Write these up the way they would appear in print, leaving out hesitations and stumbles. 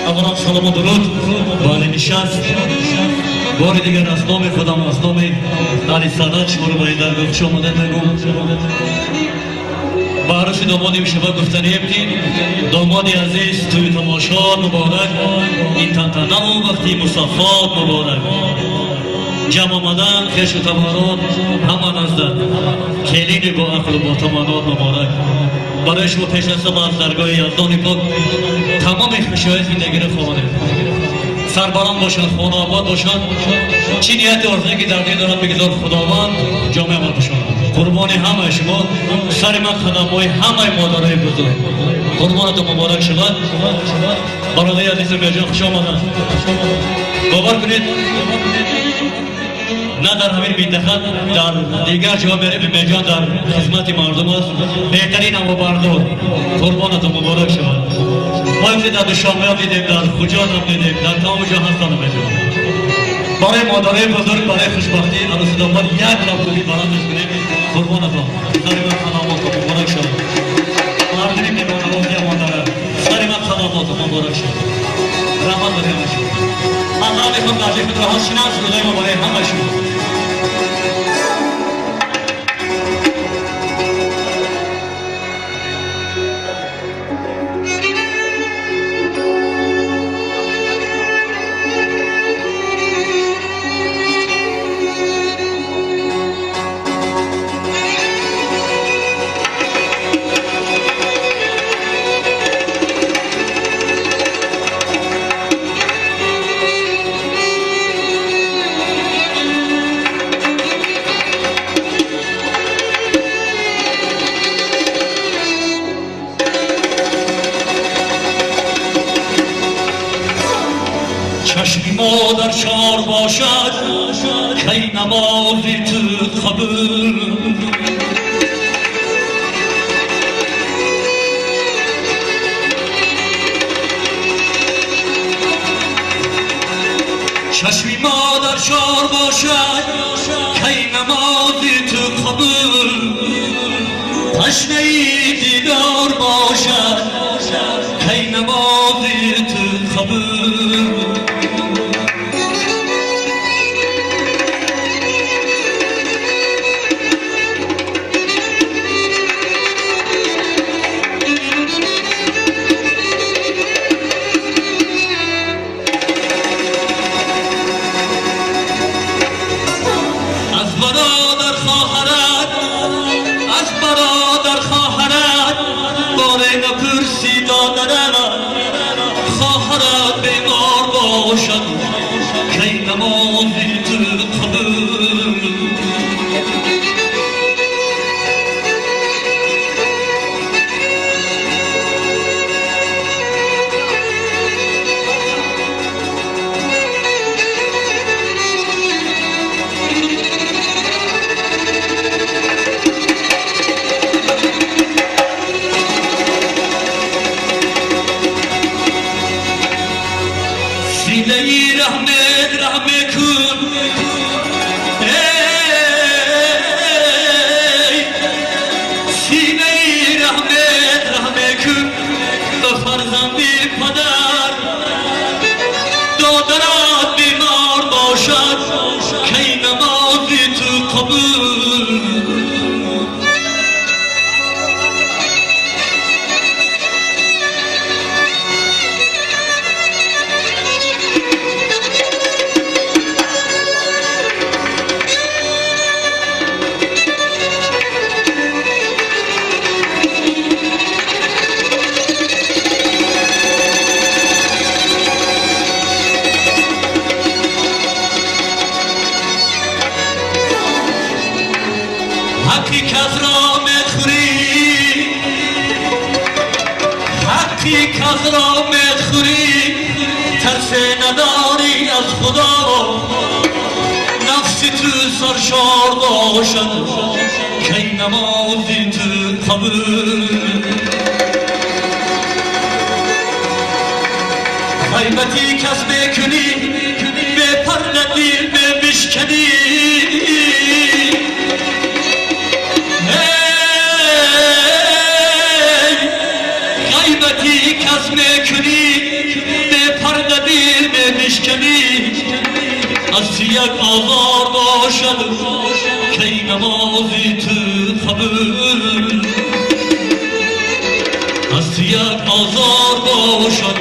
اولا سلام و درود بله نشست بار دیگر از نام خودم از نام علی صدق شما رو باید در گفت شما میگم برای دامادی میشه و گفتنی ابتین دامادی عزیز توی تماشا مبارک این تنتنه و وقتی مصفات مبارک جمع آمدن خیش و تمارات همان از در کلینی با عقل و با تمانات مبارک برای شما پیش از از درگاه یزدان پاک تمام خوشایت زندگی رو خواهانه سربران باشند خانه آباد باشند چی نیت آرزویی که در دل دارند بگذار خداوند جامعه ما باشند قربان همه شما سر من خدمای همه مادرای بزرگ قربانتون مبارک شود برادر عزیز میرجان خوش آمدند باور کنید نه در همین منطقه در دیگر جا میرجان در خدمت مردم است بهترین هم بردار قربانتون مبارک شود ما امروز در شامل هم دیدیم در خجات هم دیدیم در تمام جهان هم میرجان برای مادرای بزرگ برای خوشبختی عروس داماد یک لبخندی برام می‌کنیم قربانتون سر من خدماتتون مبارک شود مردمی میمانوازی مادر سر من خدماتتون مبارک شود رحمت بر همه شما الله میخوام در جهت راه شناس خدای ما برای همه شما چشمی مادر چار باشد کی نمازی تو قبول چشمی مادر چار باشد کی نمازی تو قبول تشنه ای دیدار باشد کی نمازی تو قبول کی نمازی تو قبول سینه‌ای رحم کن سینه‌ای رحم کن به فرزندی پدر دادرت بیمار باشد کی نمازی تو قبول حقیقت را میخوری حقیقت را میخوری ترس نداری از خدا نفسی تو سرشار باشد کی نمازی تو قبول غیبتی کس میکنی به پر دل بشکنی غیبتی کس میکنی به یک آزار باشد که نمازی تو قبول هست یک آزار باشد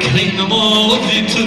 که نمازی تو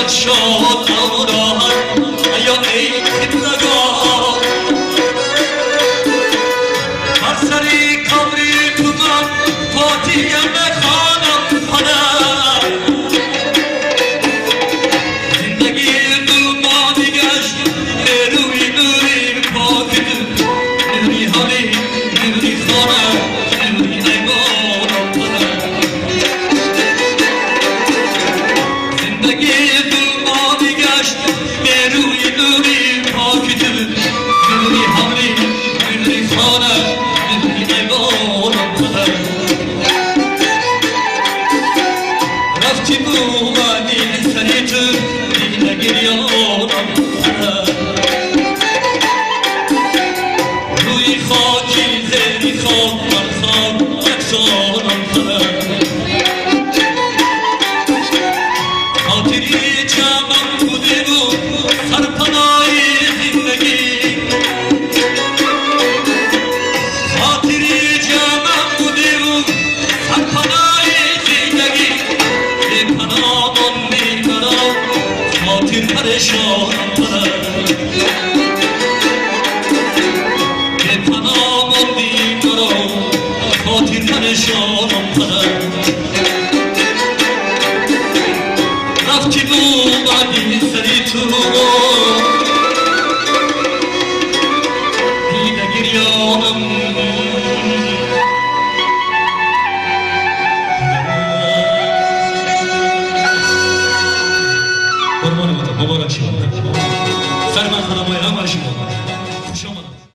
شاد آوران یا ای